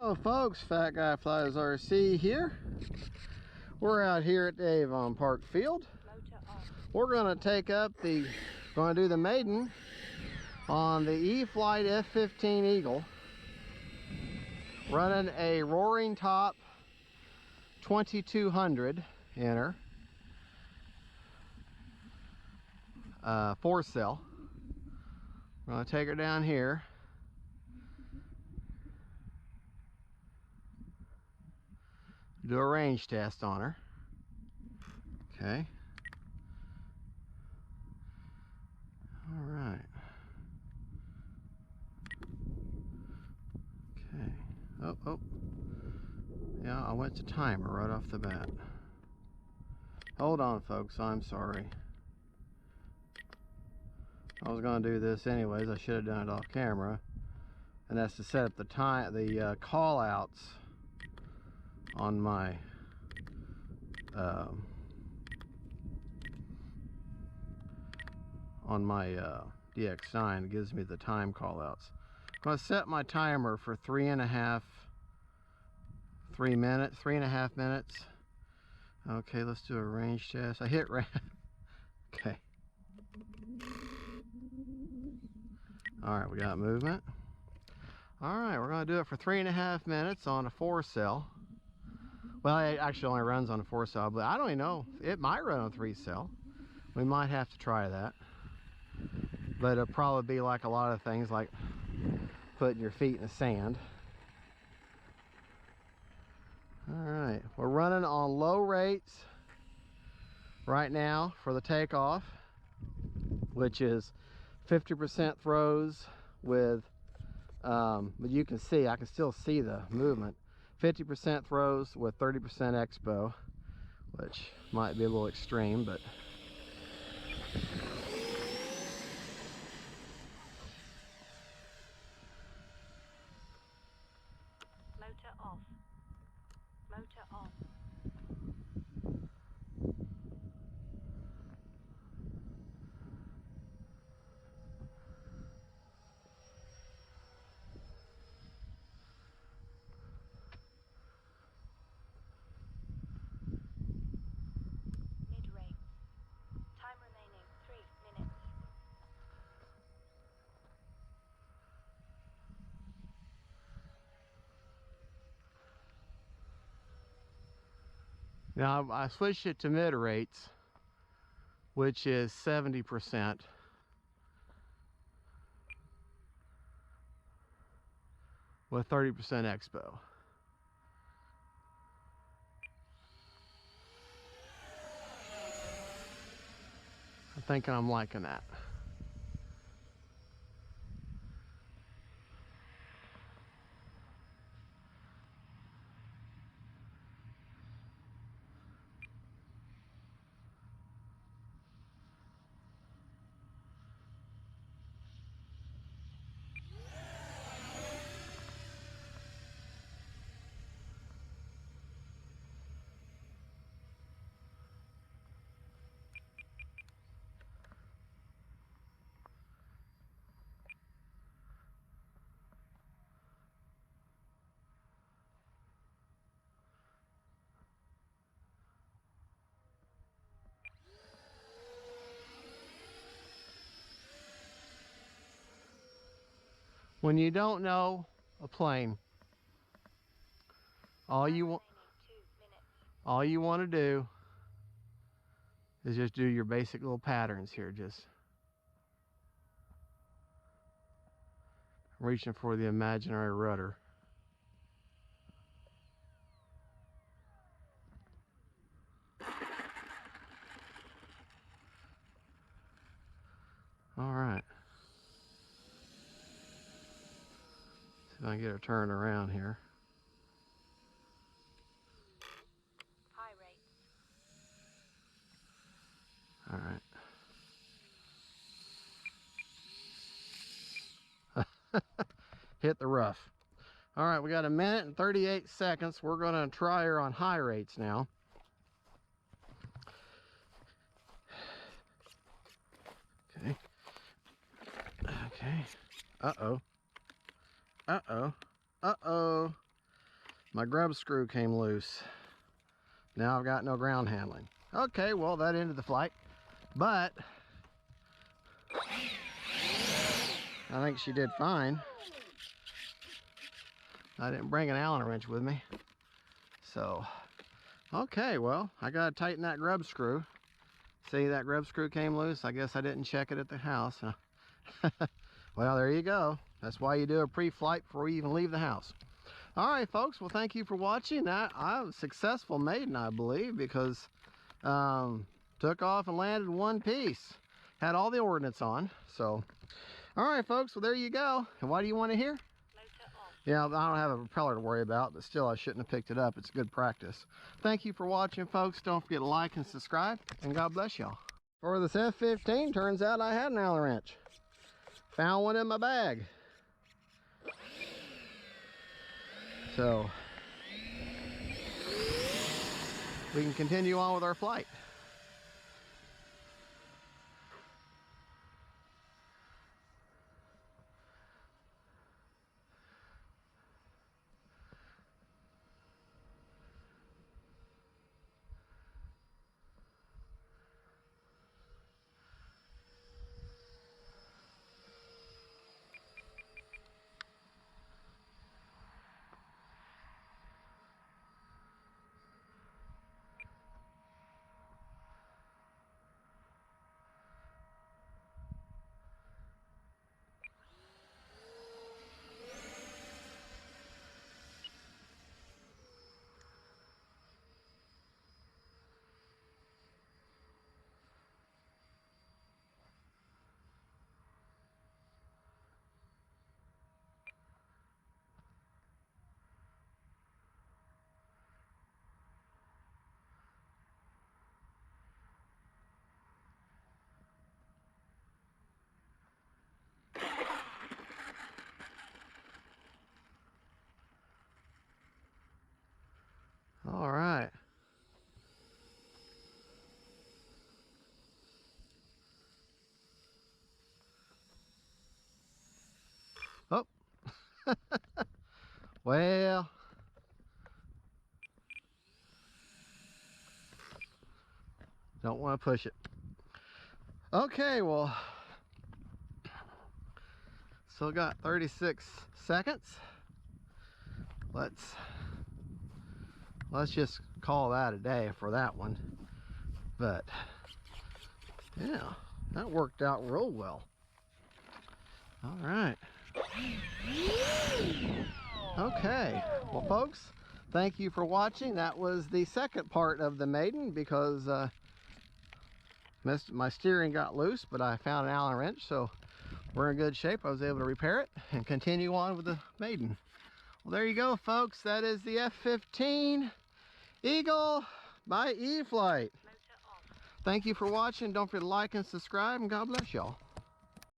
Hello folks, Fat Guy Flies RC here. We're out here at the Avon Park Field. We're going to do the Maiden on the e-flite F15 Eagle, running a Roaring Top 2200 in her, 4-cell. We're going to take her down here. Do a range test on her. Okay. All right. Okay. Oh. Yeah, I went to timer right off the bat. Hold on, folks. I'm sorry. I was going to do this anyways. I should have done it off camera. And that's to set up the call outs on my DX9. It gives me the time call outs. I'm going to set my timer for 3.5 minutes. Okay, let's do a range test. I hit okay. Alright, we got movement. Alright, we're going to do it for 3.5 minutes on a 4-cell. Well, it actually only runs on a 4-cell, but I don't even know. It might run on a 3-cell. We might have to try that. But it'll probably be like a lot of things, like putting your feet in the sand. Alright, we're running on low rates right now for the takeoff, which is 50% throws with, but you can see, I can still see the movement. 50% throws with 30% expo, which might be a little extreme, but motor off. Motor on. Mid-rate. Time remaining 3 minutes. now I switched it to mid rates, which is 70% with 30% expo. I'm thinking I'm liking that. When you don't know a plane, all you want to do is just do your basic little patterns here. Just reaching for the imaginary rudder. All right. See if I can get her turned around here. High rate. All right. Hit the rough. All right, we got 1 minute and 38 seconds. We're going to try her on high rates now. Okay. Okay. Uh-oh. Uh-oh. Uh-oh. My grub screw came loose. Now I've got no ground handling. Okay, well, that ended the flight, but I think she did fine. I didn't bring an Allen wrench with me. So, okay, well, I gotta tighten that grub screw. See, that grub screw came loose. I guess I didn't check it at the house. Well, there you go. That's why you do a pre-flight before you even leave the house. All right, folks. Well, thank you for watching. That I was successful Maiden, I believe, because took off and landed in one piece. Had all the ordnance on. So, all right, folks. Well, there you go. And what do you want to hear? Motor off. Yeah, I don't have a propeller to worry about, but still, I shouldn't have picked it up. It's good practice. Thank you for watching, folks. Don't forget to like and subscribe, and God bless y'all. For this F15, turns out I had an Allen wrench. Found one in my bag. So, we can continue on with our flight. All right. Oh. Well. Don't want to push it. Okay, well. Still got 36 seconds. Let's just call that a day for that one. But yeah, that worked out real well. All right. Okay, well, folks, thank you for watching. That was the second part of the Maiden because my steering got loose, but I found an Allen wrench, so we're in good shape. I was able to repair it and continue on with the Maiden. Well, there you go, folks. That is the F15 Eagle by e-flite. Thank you for watching. Don't forget to like and subscribe, and God bless y'all.